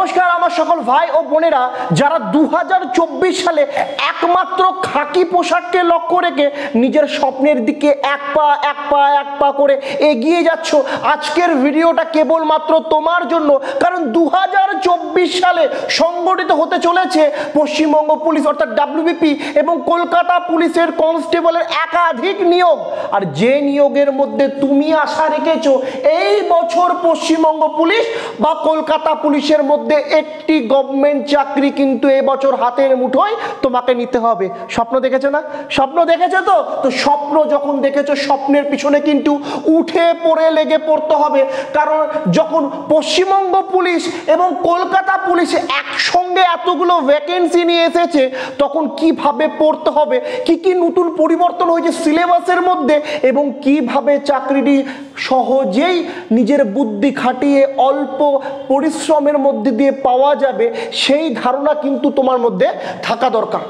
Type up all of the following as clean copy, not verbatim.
নমস্কার আমার সকল ভাই ও বোনেরা যারা 2024 সালে একমাত্র খাকি পোশাককে লক্ষ্য রেখে নিজের স্বপ্নের দিকে এক পা করে এগিয়ে যাচ্ছ, আজকের ভিডিওটা কেবলমাত্র তোমার জন্য। কারণ 2024 সালে সংগঠিত হতে চলেছে পশ্চিমবঙ্গ পুলিশ অর্থাৎ ডাব্লিউবিপি এবং কলকাতা পুলিশের কনস্টেবলের একাধিক নিয়োগ। আর যে নিয়োগের মধ্যে তুমি আশা রেখেছো এই বছর পশ্চিমবঙ্গ পুলিশ বা কলকাতা পুলিশের মধ্যে একটি গভর্নমেন্ট চাকরি কিন্তু এই বছর হাতের মুঠোয় তোমাকে নিতে হবে। স্বপ্ন দেখেছো না? স্বপ্ন দেখেছো তো? তো স্বপ্ন যখন দেখেছো, স্বপ্নের পিছনে কিন্তু উঠে পড়ে লেগে পড়তে হবে। কারণ যখন পশ্চিমবঙ্গ পুলিশ এবং কলকাতা পুলিশ একসঙ্গে এতগুলো ভ্যাকেন্সি নিয়ে এসেছে, তখন কিভাবে পড়তে হবে, কি কি নতুন পরিবর্তন হয়েছে সিলেবাসের মধ্যে এবং কিভাবে চাকরিটি সহজেই নিজের বুদ্ধি খাটিয়ে অল্প পরিশ্রমের মধ্যে দিয়ে পাওয়া যাবে, সেই ধারণা কিন্তু তোমার মধ্যে থাকা দরকার।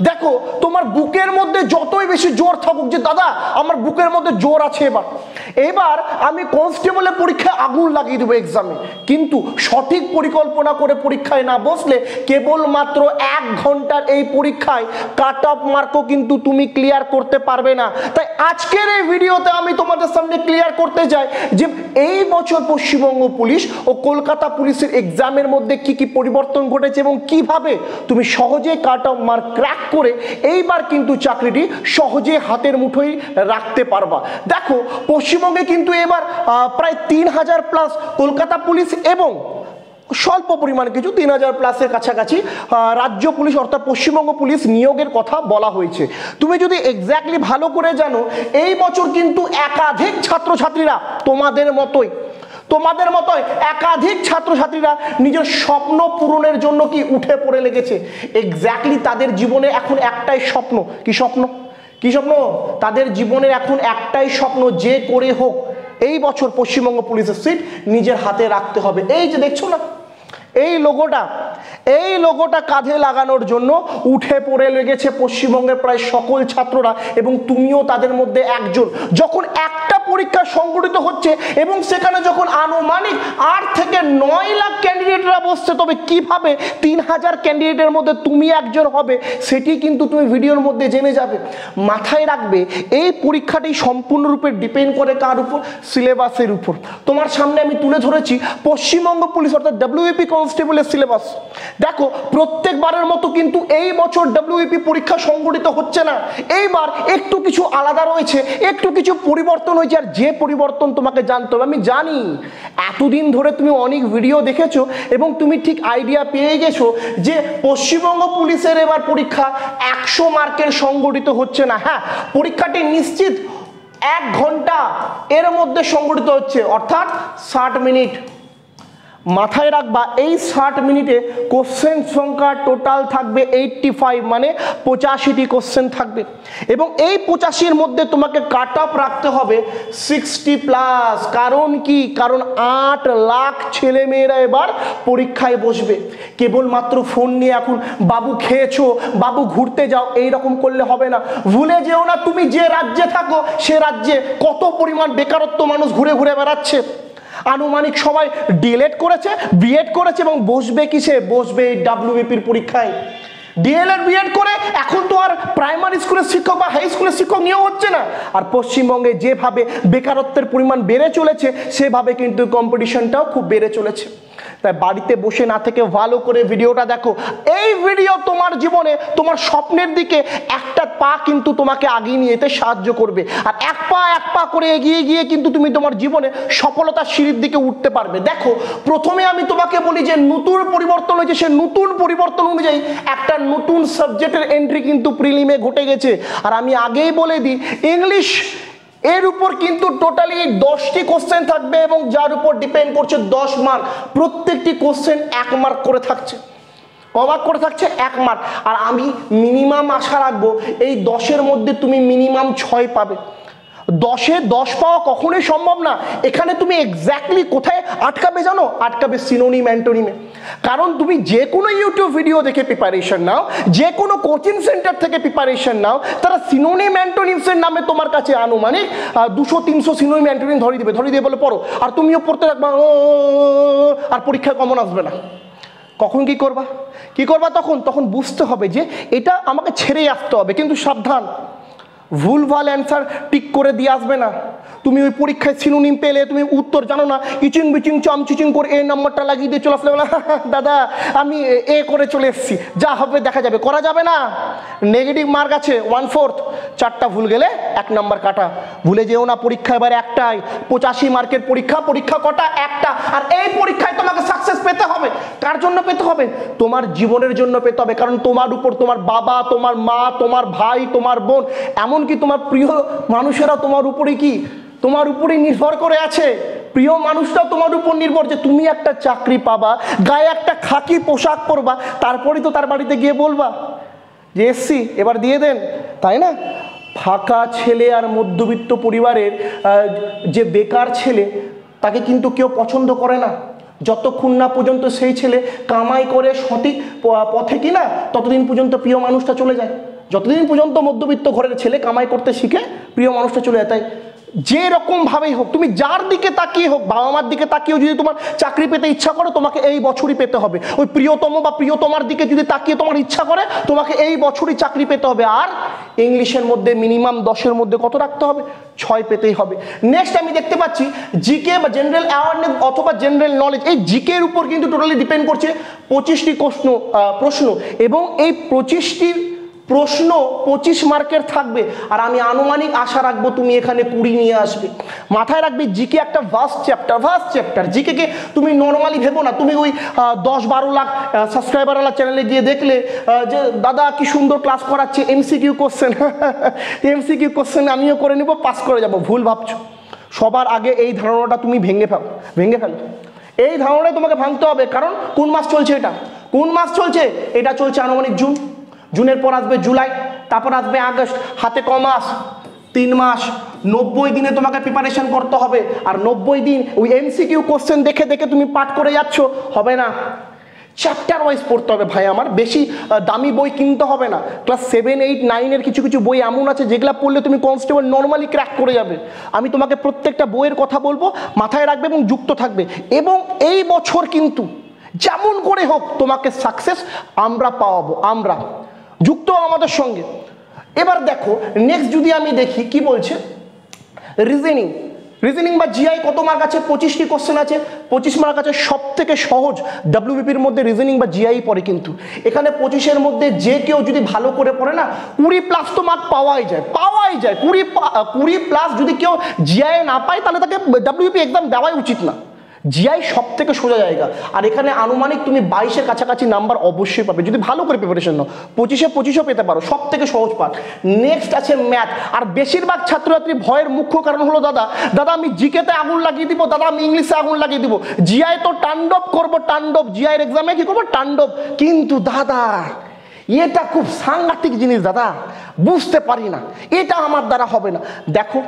দেখো, তোমার বুকের মধ্যে যতই বেশি জোর থাকুক যে দাদা আমার বুকের মধ্যে জোর আছে, এবার আমি কনস্টেবলের পরীক্ষায় আগুন লাগিয়ে দেবো এক্সামে, কিন্তু সঠিক পরিকল্পনা করে পরীক্ষায় না বসলে কেবলমাত্র 1 ঘন্টার এই পরীক্ষায় কাট অফ মার্কও কিন্তু তুমি ক্লিয়ার করতে পারবে না। তাই আজকের এই ভিডিওতে আমি তোমাদের সামনে ক্লিয়ার করতে চাই যে এই বছর পশ্চিমবঙ্গ পুলিশ ও কলকাতা পুলিশের এক্সামের মধ্যে কি কি পরিবর্তন ঘটেছে এবং কিভাবে তুমি সহজে কাট অফ মার্ক ক্র্যাক করে এইবার কিন্তু চাকরিটি সহজে হাতের মুঠোয় রাখতে পারবা। দেখো, পশ্চিমবঙ্গে কিন্তু এবার প্রায় 3000 প্লাস কলকাতা পুলিশ এবং স্বল্প পরিমাণ কিছু 3000 প্লাসের কাছাকাছি রাজ্য পুলিশ অর্থাৎ পশ্চিমবঙ্গ পুলিশ নিয়োগের কথা বলা হয়েছে। তুমি যদি এক্স্যাক্টলি ভালো করে জানো, এই বছর কিন্তু একাধিক ছাত্রছাত্রীরা তোমাদের মতোই একাধিক ছাত্রছাত্রীরা নিজের স্বপ্ন পূরণের জন্য কি উঠে পড়ে লেগেছে। এক্স্যাক্টলি তাদের জীবনে এখন একটাই স্বপ্ন। কি স্বপ্ন? তাদের জীবনের এখন একটাই স্বপ্ন, যে করে হোক এই বছর পশ্চিমবঙ্গ পুলিশের সিট নিজের হাতে রাখতে হবে। এই যে দেখছো না এই লোগোটা কাঁধে লাগানোর জন্য উঠে পড়ে লেগেছে পশ্চিমবঙ্গের প্রায় সকল ছাত্ররা এবং তুমিও তাদের মধ্যে একজন। যখন একটা পরীক্ষা সংগঠিত হচ্ছে এবং সেখানে যখন আনুমানিক 8 থেকে 9 লাখ ক্যান্ডিডেটরা বসছে, তবে কিভাবে 3000 ক্যান্ডিডেটের মধ্যে তুমি একজন হবে সেটি কিন্তু তুমি ভিডিওর মধ্যে জেনে যাবে। মাথায় রাখবে, এই পরীক্ষাটি সম্পূর্ণরূপে ডিপেন্ড করে কার উপর? সিলেবাসের উপর। তোমার সামনে আমি তুলে ধরেছি পশ্চিমবঙ্গ পুলিশ অর্থাৎ ডাব্লিউবিপি কনস্টেবলের সিলেবাস। দেখো, প্রত্যেকবারের মতো কিন্তু এই বছর ডাব্লিউবিপি পরীক্ষা সংগঠিত হচ্ছে না। এইবার একটু কিছু আলাদা রয়েছে, একটু কিছু পরিবর্তন হয়েছে। আর যে পরিবর্তন তোমাকে জানতে হবে, আমি জানি এতদিন ধরে তুমি অনেক ভিডিও দেখেছো এবং তুমি ঠিক আইডিয়া পেয়ে গেছো যে পশ্চিমবঙ্গ পুলিশের এবার পরীক্ষা 100 মার্কের সংগঠিত হচ্ছে না। হ্যাঁ, পরীক্ষাটি নিশ্চিত 1 ঘন্টা এর মধ্যে সংগঠিত হচ্ছে, অর্থাৎ 60 মিনিট। মাথায় রাখবা, এই 60 মিনিটে কোশ্চেন সংখ্যা টোটাল থাকবে 85, মানে 85টি কোশ্চেন থাকবে এবং এই 85-র মধ্যে তোমাকে কাট অফ রাখতে হবে 60 প্লাস। কারণ কি? কারণ 8 লাখ ছেলেমেয়েরা এবার পরীক্ষায় বসবে। কেবলমাত্র ফোন নিয়ে এখন বাবু খেয়েছো, বাবু ঘুরতে যাও, এই রকম করলে হবে না। ভুলে যেও না, তুমি যে রাজ্যে থাকো সে রাজ্যে কত পরিমাণ বেকারত্ব মানুষ ঘুরে ঘুরে বেড়াচ্ছে। আনুমানিক সবাই ডিএলএড করেছে, বিএড করেছে এবং বসবে কিসে? বসবে ডাব্লিউবিপির পরীক্ষায়। ডিএলএড বিএড করে এখন তো আর প্রাইমারি স্কুলের শিক্ষক বা হাই স্কুলের শিক্ষক নিয়োগ হচ্ছে না। আর পশ্চিমবঙ্গে যেভাবে বেকারত্বের পরিমাণ বেড়ে চলেছে, সেভাবে কিন্তু কম্পিটিশনটাও খুব বেড়ে চলেছে। তাই বাড়িতে বসে না থেকে ভালো করে ভিডিওটা দেখো। এই ভিডিও তোমার জীবনে তোমার স্বপ্নের দিকে একটা পা কিন্তু তোমাকে আগিয়ে নিয়ে যেতে সাহায্য করবে। আর এক পা করে এগিয়ে গিয়ে কিন্তু তুমি তোমার জীবনে সফলতার সিঁড়ির দিকে উঠতে পারবে। দেখো, প্রথমে আমি তোমাকে বলি যে নতুন পরিবর্তন হয়েছে, সে নতুন পরিবর্তন অনুযায়ী একটা নতুন সাবজেক্টের এন্ট্রি কিন্তু প্রিলিমে ঘটে গেছে। আর আমি আগেই বলে দিই, ইংলিশ এর উপর কিন্তু টোটালি 10টি কোশ্চেন থাকবে এবং যার উপর ডিপেন্ড করছে 10 মার্ক। প্রত্যেকটি কোশ্চেন 1 মার্ক করে থাকছে। কমার্ক করে থাকছে 1 মার্ক। আর আমি মিনিমাম আশা রাখবো এই 10-এর মধ্যে তুমি মিনিমাম 6 পাবে। 10-এ 10 পাওয়া কখনোই সম্ভব না। এখানে তুমি এক্স্যাক্টলি কোথায় আটকাবে জানো? আটকাবে সিনোনিম অ্যান্টোনিমে। কারণ তুমি যে কোনো ইউটিউব ভিডিও দেখে প্রিপারেশন নাও, যে কোনো কোচিং সেন্টার থেকে প্রিপারেশন নাও, তারা সিনোনিম অ্যান্টোনিমসের নামে তোমার কাছে আনুমানিক 200-300 সিনোনিম অ্যান্টোনিম ধরিয়ে দেবে বলে পড়ো। আর তুমিও পড়তে থাকবা, আর পরীক্ষায় কমন আসবে না। কখন কি করবা, কি করবা তখন? তখন বুঝতে হবে যে এটা আমাকে ছেড়েই আসতে হবে। কিন্তু সাবধান, ভুলভাল অ্যান্সার টিক করে দিয়ে আসবে না। তুমি ওই পরীক্ষায় সিনোনিম পেলে, তুমি উত্তর জানো না, ইচিং বিচিং চামচিচিং করে এ নাম্বারটা লাগিয়ে দিয়ে চলে আসলে, বলে দাদা আমি এ করে চলে এসেছি, যা হবে দেখা যাবে। করা যাবে না। নেগেটিভ মার্ক আছে 1/4, 4টা ভুল গেলে 1 নাম্বার কাটা। ভুলে যেও না, পরীক্ষা এবার একটাই, 85 মার্কের পরীক্ষা। পরীক্ষা কটা? একটা। আর এই পরীক্ষায় তোমাকে সাকসেস পেতে হবে। কার জন্য পেতে হবে? তোমার জীবনের জন্য পেতে হবে। কারণ তোমার উপর তোমার বাবা, তোমার মা, তোমার ভাই, তোমার বোন, এমনকি তোমার প্রিয় মানুষেরা তোমার উপরে কি, তোমার উপরে নির্ভর করে আছে। প্রিয় মানুষটাও তোমার উপর নির্ভর যে তুমি একটা চাকরি পাবা, গায়ে একটা খাকি পোশাক পরবা, তারপরেই তো তার বাড়িতে গিয়ে বলবা যে এসছি এবার দিয়ে দেন, তাই না? ফাঁকা ছেলে আর মধ্যবিত্ত পরিবারের যে বেকার ছেলে, তাকে কিন্তু কেউ পছন্দ করে না যতক্ষণ না পর্যন্ত সেই ছেলে কামাই করে সঠিক পথে কিনা, ততদিন পর্যন্ত প্রিয় মানুষটা চলে যায়। যতদিন পর্যন্ত মধ্যবিত্ত ঘরের ছেলে কামাই করতে শিখে, প্রিয় মানুষটা চলে যায়। তাই যে রকমভাবেই হোক, তুমি যার দিকে তাকিয়ে হোক, বাবা মার দিকে তাকিয়েও যদি তোমার চাকরি পেতে ইচ্ছা করে, তোমাকে এই বছরই পেতে হবে। ওই প্রিয়তম বা প্রিয়তমার দিকে যদি তাকিয়ে তোমার ইচ্ছা করে, তোমাকে এই বছরই চাকরি পেতে হবে। আর ইংলিশের মধ্যে মিনিমাম 10-এর মধ্যে কত রাখতে হবে? 6 পেতেই হবে। নেক্সট আমি দেখতে পাচ্ছি জিকে বা জেনারেল অ্যাওয়ারনেস অথবা জেনারেল নলেজ, এই জিকে এর উপর কিন্তু টোটালি ডিপেন্ড করছে 25টি প্রশ্ন, এবং এই 25টি প্রশ্ন 25 মার্কের থাকবে। আর আমি আনুমানিক আশা রাখবো তুমি এখানে 20 নিয়ে আসবে। মাথায় রাখবে জিকে একটা ভাস্ট চ্যাপ্টার। জিকে তুমি নর্মালি ভেবো না। তুমি ওই 10-12 লাখ সাবস্ক্রাইবারওয়ালা চ্যানেলে গিয়ে দেখলে যে দাদা কি সুন্দর ক্লাস করাচ্ছে, এমসিকিউ কোশ্চেন আমিও করে নেব, পাস করে যাব। ভুল ভাবছো। সবার আগে এই ধারণাটা তুমি ভেঙে ফেলো। এই ধারণাটা তোমাকে ভাঙতে হবে। কারণ কোন মাস চলছে এটা? এটা চলছে আনুমানিক জুনের পর আসবে জুলাই, তারপর আসবে আগস্ট, হাতে ক মাস? 3 মাস। 90 দিনে তোমাকে প্রিপারেশন করতে হবে। আর 90 দিন ওই এমসিকিউ কোশ্চেন দেখে তুমি পাঠ করে যাচ্ছ, হবে না। চ্যাপ্টার ওয়াইজ পড়তে হবে ভাই আমার। বেশি দামি বই কিনতে হবে না। ক্লাস 7, 8, 9-এর কিছু বই এমন আছে যেগুলো পড়লে তুমি কনস্টেবল নর্মালি ক্র্যাক করে যাবে। আমি তোমাকে প্রত্যেকটা বইয়ের কথা বলবো, মাথায় রাখবে এবং যুক্ত থাকবে। এবং এই বছর কিন্তু যেমন করে হোক তোমাকে সাকসেস আমরা পাওয়াবো। আমরা যুক্ত আমাদের সঙ্গে। এবার দেখো নেক্সট যদি আমি দেখি কি বলছে, রিজনিং বা জিআই কত মার্ক আছে? 25টি কোশ্চেন আছে, 25 মার্ক আছে। সব থেকে সহজ ডাব্লিউবিপির মধ্যে রিজনিং বা জিআই পড়ে। কিন্তু এখানে 25-এর মধ্যে যে কেউ যদি ভালো করে পড়ে না, 20+ তো মার্ক পাওয়াই যায়। 20+ যদি কেউ জিআই না পায়, তাহলে তাকে ডাব্লিউবিপি এক্সাম দেওয়াই উচিত না। জিআই সব থেকে সোজা জায়গা। আর এখানে আনুমানিক তুমি 22-এর কাছাকাছি নাম্বার অবশ্যই পাবে যদি ভালো করে প্রিপারেশন নাও। 25-25ও পেতে পারো, সব থেকে সহজ পাঠ। নেক্সট আছে ম্যাথ। আর বেশিরভাগ ছাত্রছাত্রী ভয়ের মুখ্য কারণ হলো দাদা আমি জিকেতে আগুন লাগিয়ে দিব, দাদা আমি ইংলিশে আগুন লাগিয়ে দিব, জিআই তো টান্ডব করবো, জিআইয়ের এক্সামে কি করবো? টান্ডব। কিন্তু দাদা এটা খুব সাংঘাতিক জিনিস দাদা, বুঝতে পারি না, এটা আমার দ্বারা হবে না। দেখো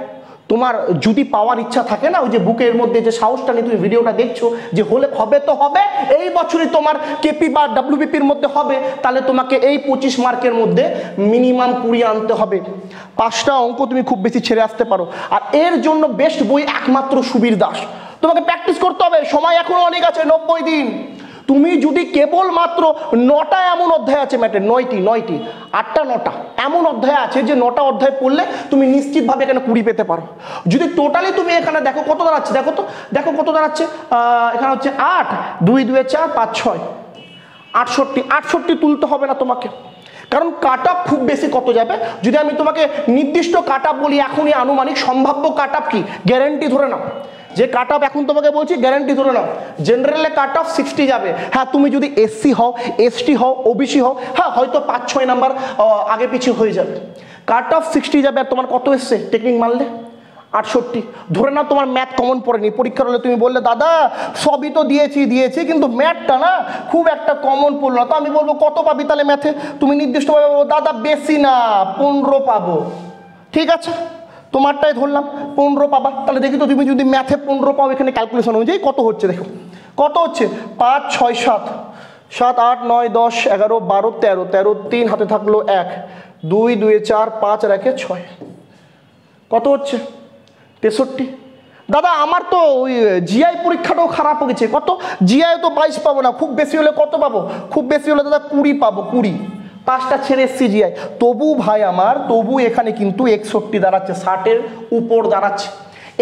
তোমার যদি পাওয়ার ইচ্ছা থাকে না, ওই যে বুকের মধ্যে যে সাহসটা নিয়ে তুমি ভিডিওটা দেখছো, যে হবে তো হবে, এই বছরই তোমার কেপি বা ডাব্লিউবিপির মধ্যে হবে, তাহলে তোমাকে এই 25 মার্কের মধ্যে মিনিমাম 20 আনতে হবে। 5টা অঙ্ক তুমি খুব বেশি ছেড়ে আসতে পারো। আর এর জন্য বেস্ট বই একমাত্র সুবীর দাস। তোমাকে প্র্যাকটিস করতে হবে, সময় এখনো অনেক আছে, 90 দিন। তুমি যদি কেবলমাত্র 9টা এমন অধ্যায় আছে ম্যাটের, 9টি 8টা 9টা এমন অধ্যায় আছে যে 9টা অধ্যায় পড়লে তুমি নিশ্চিতভাবে এখানে 20 পেতে পারো। যদি টোটালি তুমি এখানে দেখো কত দাঁড়াচ্ছে, দেখো কত দাঁড়াচ্ছে, এখানে হচ্ছে 8, 2 2 4 5 6 68 তুলতে হবে না তোমাকে। কারণ কাট অফ খুব বেশি কত যাবে, যদি আমি তোমাকে নির্দিষ্ট কাট অফ বলি এখনই, আনুমানিক সম্ভাব্য কাট অফ কি গ্যারান্টি ধরে নাও, যে কাট অফ এখন তোমাকে বলছি গ্যারান্টি ধরে নাও, জেনারেলে কাট অফ 60 যাবে। হ্যাঁ তুমি যদি এসসি হও, এসটি হও, ওবিসি হও, হ্যাঁ হয়তো 5-6 নাম্বার আগে পিছিয়ে হয়ে যাবে। কাট অফ 60 যাবে। আর তোমার কত এসছে টেকনিক মারলে? 68। ধরে নাও তোমার ম্যাথ কমন পড়েনি, পরীক্ষার হলে তুমি বললে দাদা সবই তো দিয়েছি কিন্তু ম্যাথটা না খুব একটা কমন পড়লো না। তো আমি বলবো কত পাবি তাহলে ম্যাথে? তুমি নির্দিষ্টভাবে বলবো দাদা বেশি না 15 পাবো। ঠিক আছে, তোমারটাই ধরলাম 15 পাবা। তাহলে দেখি তো তুমি যদি ম্যাথে 15 পাও, এখানে ক্যালকুলেশন অনুযায়ী কত হচ্ছে দেখো, কত হচ্ছে 5 6 7 7 8 9 10 11 12 13 13 3 হাতে থাকলো 1 2 2 4 5 আর 1 6, কত হচ্ছে 63। দাদা আমার তো ওই জিআই পরীক্ষাটাও খারাপ হয়েছে, কত জিআই তো 22 পাবো না, খুব বেশি হলে কত পাবো, খুব বেশি হলে দাদা 20 পাবো, 20, 5টা ছেড়ে এসছি জিআই, তবু ভাই আমার তবু এখানে কিন্তু 61 দাঁড়াচ্ছে, 60-এর উপর দাঁড়াচ্ছে।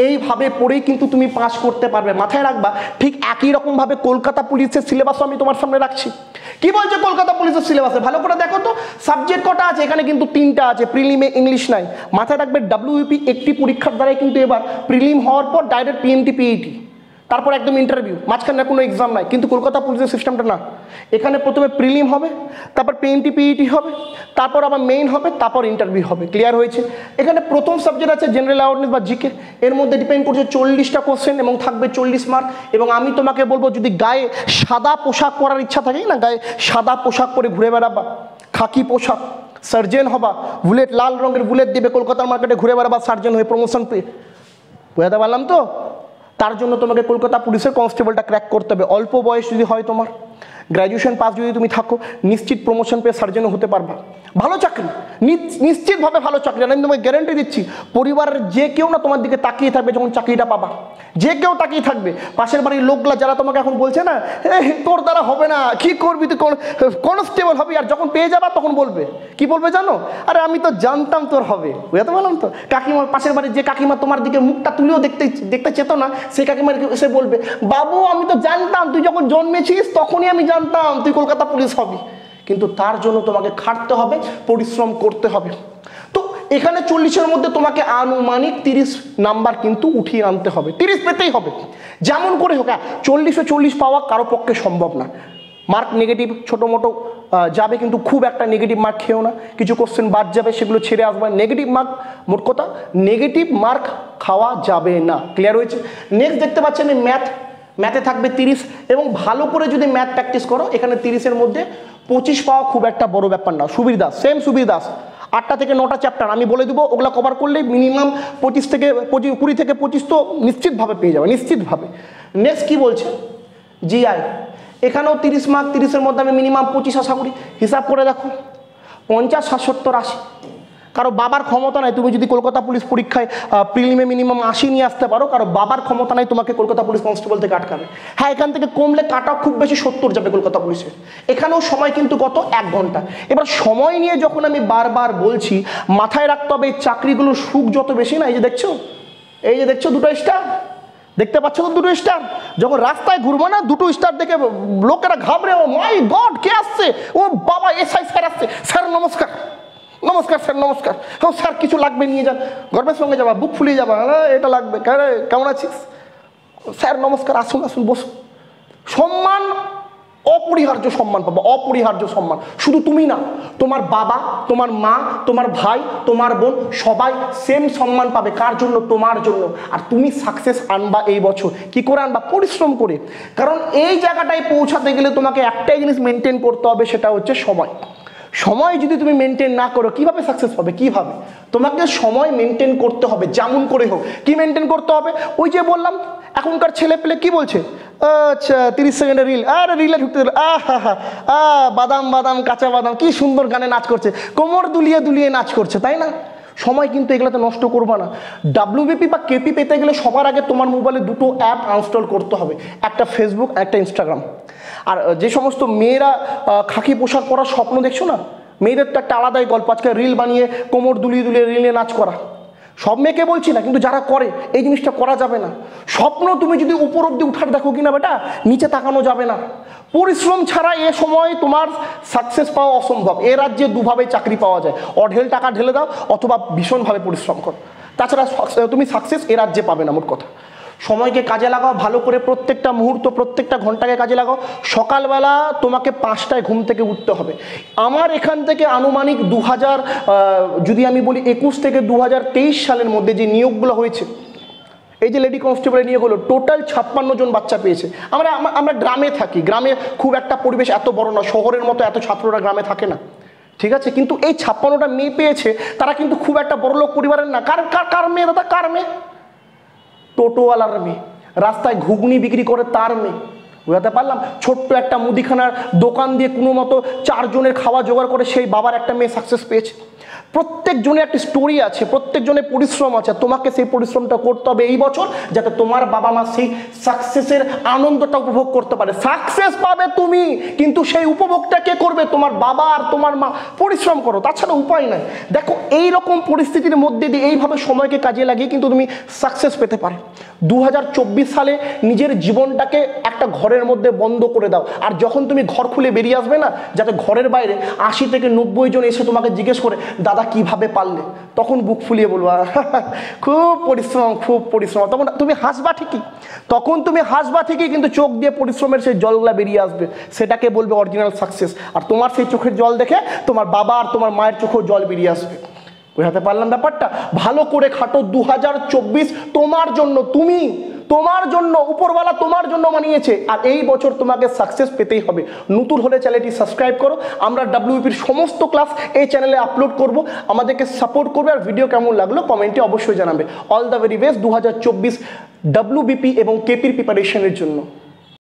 এইভাবে পড়েই কিন্তু তুমি পাস করতে পারবে, মাথায় রাখবা। ঠিক একই রকমভাবে কলকাতা পুলিশের সিলেবাসও আমি তোমার সামনে রাখছি। কি বলছে কলকাতা পুলিশের সিলেবাসে, ভালো করে দেখো তো সাবজেক্ট কটা আছে, এখানে কিন্তু 3টা আছে, প্রিলিমে ইংলিশ নাই। মাথায় রাখবে ডাব্লিউপি একটি পরীক্ষার দ্বারাই কিন্তু এবার প্রিলিম হওয়ার পর ডাইরেক্ট পিএমটি পিইটি, তারপর একদম ইন্টারভিউ, মাঝখানে কোনো এক্সাম নাই। কিন্তু কলকাতা পুলিশের সিস্টেমটা না, এখানে প্রথমে প্রিলিম হবে, তারপর পিএমটি পিইটি হবে, তারপর আবার মেইন হবে, তারপর ইন্টারভিউ হবে। ক্লিয়ার হয়েছে? এখানে প্রথম সাবজেক্ট আছে জেনারেল অ্যাওয়ারনেস বা জিকে, এর মধ্যে ডিপেন্ড করছে 40টা কোশ্চেন এবং থাকবে 40 মার্ক। এবং আমি তোমাকে বলবো যদি গায়ে সাদা পোশাক পরার ইচ্ছা থাকে না, গায়ে সাদা পোশাক পরে ঘুরে বেড়াবা, খাকি পোশাক, সার্জেন হবা, বুলেট লাল রঙের বুলেট দেবে, কলকাতার মার্কেটে ঘুরে বেড়াবা সার্জেন হয়ে প্রমোশন পেয়ে, বুঝাতে পারলাম তো? তার জন্য তোমাকে কলকাতা পুলিশের কনস্টেবলটা ক্র্যাক করতে হবে। অল্প বয়স যদি হয় তোমার, গ্র্যাজুয়েশন পাস যদি তুমি থাকো, নিশ্চিত প্রমোশন পেয়ে সার্জেনও হতে পারবা, ভালো চাকরি, নিশ্চিতভাবে ভালো চাকরি। আমি তোমাকে গ্যারান্টি দিচ্ছি, পরিবারের যে কেউ না তোমার দিকে তাকিয়ে থাকবে যখন চাকরিটা পাবা, যে কেউ তাকিয়ে থাকবে। পাশের বাড়ির লোকগুলা যারা তোমাকে এখন বলছে না তোর দ্বারা হবে না, কি করবি তুই, কনস্টেবল হবি, আর যখন পেয়ে যাবা তখন বলবে, কি বলবে জানো, আরে আমি তো জানতাম তোর হবে, বুঝতে পারলাম তো। কাকিমা, পাশের বাড়ির যে কাকিমা তোমার দিকে মুখটা তুলেও দেখতে চেত না, সেই কাকিমার এসে বলবে, বাবু আমি তো জানতাম, তুই যখন জন্মেছিস তখনই আমি জানতাম তুই কলকাতা পুলিশ হবি। কিন্তু তার জন্য তোমাকে খাটতে হবে, পরিশ্রম করতে হবে। তো এখানে 40-এর মধ্যে তোমাকে আনুমানিক 30 নাম্বার কিন্তু উঠিয়ে আনতে হবে, 30 পেতেই হবে যেমন করে হোক। 40-এ 40 পাওয়া কারো পক্ষে সম্ভব না। মার্ক নেগেটিভ ছোটো মোটো যাবে, কিন্তু খুব একটা নেগেটিভ মার্ক খেয়েও না, কিছু কোশ্চেন বাদ যাবে, সেগুলো ছেড়ে আসবে। নেগেটিভ মার্ক, মোট কথা নেগেটিভ মার্ক খাওয়া যাবে না। ক্লিয়ার হয়েছে? নেক্সট দেখতে পাচ্ছেন ম্যাথে থাকবে 30, এবং ভালো করে যদি ম্যাথ প্র্যাকটিস করো এখানে 30-এর মধ্যে 25 পাওয়া খুব একটা বড় ব্যাপার না। সুবীর দাস, সেম সুবীর দাস, 8টা থেকে 9টা চ্যাপ্টার আমি বলে দেবো, ওগুলো কভার করলেই মিনিমাম 20 থেকে 25 তো নিশ্চিতভাবে পেয়ে যাবে, নিশ্চিতভাবে। নেক্সট কি বলছে, জিআই, এখানেও 30 মার্ক, 30-এর মধ্যে আমি মিনিমাম 25 আশা করি। হিসাব করে দেখো, 50, 60, 70, 80। কারো বাবার ক্ষমতা নাই, তুমি যদি কলকাতা পুলিশ পরীক্ষায় প্রিলিমে মিনিমাম 80 নিয়ে আসতে পারো, কারো বাবার ক্ষমতা নাই তোমাকে কলকাতা পুলিশ কনস্টেবল থেকে আটকাবে। হ্যাঁ, এখান থেকে কমলে কাট অফ খুব বেশি 70 যাবে কলকাতা পুলিশের। এখানেও সময় কিন্তু কত, 1 ঘন্টা। এবার সময় নিয়ে যখন আমি বারবার বলছি, মাথায় রাখতে হবে এই চাকরিগুলোর সুখ যত বেশি না, এই যে দেখছো 2টো স্টার, দেখতে পাচ্ছ তো 2টো স্টার, যখন রাস্তায় ঘুরবো না 2টো স্টার দেখে লোকেরা ঘাবড়ে, ও মাই গড কে আসছে, ও বাবা এসআই স্যার আসছে, স্যার নমস্কার, নমস্কার স্যার, নমস্কার, ও স্যার কিছু লাগবে নিয়ে যান, গর্বের সঙ্গে যাবা, বুক ফুলিয়ে যাবা, এটা লাগবে, কেমন আছিস স্যার, নমস্কার, আসুন আসুন বসুন। সম্মান, অপরিহার্য সম্মান পাবো, অপরিহার্য সম্মান। শুধু তুমি না, তোমার বাবা, তোমার মা, তোমার ভাই, তোমার বোন, সবাই সেম সম্মান পাবে। কার জন্য? তোমার জন্য। আর তুমি সাকসেস আনবা এই বছর, কি করে আনবা? পরিশ্রম করে। কারণ এই জায়গাটায় পৌঁছাতে গেলে তোমাকে একটাই জিনিস মেনটেন করতে হবে, সেটা হচ্ছে সময়। সময় যদি তুমি মেনটেন না করো, কিভাবে সাকসেস পাবে? কিভাবে? তোমাকে সময় মেনটেন করতে হবে, যেমন করে হোক। কি মেনটেন করতে হবে? ওই যে বললাম, এখনকার ছেলে পেলে কি বলছে, আচ্ছা 30 সেকেন্ডের রিল, আর রিলে ঢুকতে দিল, বাদাম বাদাম কাঁচা বাদাম, কি সুন্দর গানে নাচ করছে, কোমর দুলিয়ে দুলিয়ে নাচ করছে, তাই না? সময় কিন্তু এগুলোতে নষ্ট করবা না। ডাব্লিউবিপি বা কেপি পেতে গেলে সবার আগে তোমার মোবাইলে 2টো অ্যাপ আনস্টল করতে হবে, একটা ফেসবুক, একটা ইনস্টাগ্রাম। আর যে সমস্ত মেয়েরা খাকি পোশাক পরার স্বপ্ন দেখছো না, মেয়েদের তো একটা আলাদাই গল্প। আজকে রিল বানিয়ে কোমর দুলিয়ে দুলিয়ে রিলে নাচ করা, সব মেয়েকে বলছি না, কিন্তু যারা করে এই জিনিসটা করা যাবে না। স্বপ্ন তুমি যদি উপর অব্দি উঠার দেখো কিনা বেটা, নিচে তাকানো যাবে না। পরিশ্রম ছাড়া এ সময় তোমার সাকসেস পাওয়া অসম্ভব। এ রাজ্যে দুভাবে চাকরি পাওয়া যায়, অঢেল টাকা ঢেলে দাও অথবা ভীষণভাবে পরিশ্রম করো, তাছাড়া তুমি সাকসেস এ রাজ্যে পাবে না। মোট কথা, সময়কে কাজে লাগাও ভালো করে, প্রত্যেকটা মুহূর্ত, প্রত্যেকটা ঘন্টাকে কাজে লাগাও। সকালবেলা তোমাকে 5টায় ঘুম থেকে উঠতে হবে। আমার এখান থেকে আনুমানিক 2000 যদি আমি বলি 21 থেকে 2023 সালের মধ্যে যে নিয়োগগুলো হয়েছে, এই যে লেডি কনস্টেবলের নিয়োগগুলো, টোটাল 56 জন বাচ্চা পেয়েছে। আমরা গ্রামে থাকি, গ্রামে খুব একটা পরিবেশ এত বড় না, শহরের মতো এত ছাত্ররা গ্রামে থাকে না, ঠিক আছে? কিন্তু এই 56টা মেয়ে পেয়েছে, তারা কিন্তু খুব একটা বড়লোক পরিবারের না। কার মেয়ে দাদা? কার মেয়ে? টোটোওয়ালার মেয়ে, রাস্তায় ঘুগনি বিক্রি করে তার মেয়ে, বুঝাতে পারলাম? ছোট্ট একটা মুদিখানার দোকান দিয়ে কোনো মতো 4 জনের খাওয়া জোগাড় করে সেই বাবার একটা মেয়ে সাকসেস পেয়েছে। প্রত্যেকজনের একটা স্টোরি আছে, প্রত্যেকজনের পরিশ্রম আছে, তোমাকে সেই পরিশ্রমটা করতে হবে এই বছর, যাতে তোমার বাবা মা সেই সাকসেসের আনন্দটা উপভোগ করতে পারে। সাকসেস পাবে তুমি, কিন্তু সেই উপভোগটা কে করবে? তোমার বাবা আর তোমার মা। পরিশ্রম করো, তাছাড়া উপায় নাই। দেখো এই রকম পরিস্থিতির মধ্যে দিয়ে এইভাবে সময়কে কাজে লাগিয়ে কিন্তু তুমি সাকসেস পেতে পারে। 2024 সালে নিজের জীবনটাকে একটা ঘরের মধ্যে বন্ধ করে দাও, আর যখন তুমি ঘর খুলে বেরিয়ে আসবে না, যাতে ঘরের বাইরে 80 থেকে 90 জন এসে তোমাকে জিজ্ঞেস করে দাদা কিভাবে পারলে, তখন বুক ফুলিয়ে বলবো খুব পরিশ্রম, খুব পরিশ্রম। তখন তুমি হাসবা ঠিকই, তখন তুমি হাসবা ঠিকই, কিন্তু চোখ দিয়ে পরিশ্রমের সেই জলগুলা বেরিয়ে আসবে, সেটাকে বলবে অরিজিনাল সাকসেস। আর তোমার সেই চোখের জল দেখে তোমার বাবা আর তোমার মায়ের চোখেও জল বেরিয়ে আসবে। বোঝাতে পারলাম ব্যাপারটা? ভালো করে খাটো। 2024 তোমার জন্য, তুমি তোমার জন্য, উপরওয়ালা তোমার জন্য বানিয়েছে, আর এই বছর তোমাকে সাকসেস পেতেই হবে। নতুন হলে চ্যানেলটি সাবস্ক্রাইব করো। আমরা WBPর সমস্ত ক্লাস এই চ্যানেলে আপলোড করব, আমাদেরকে সাপোর্ট করবে। আর ভিডিও কেমন লাগলো কমেন্টে অবশ্যই জানাবে। All the very best 2024 WBP এবং KPর প্রিপারেশনের জন্য।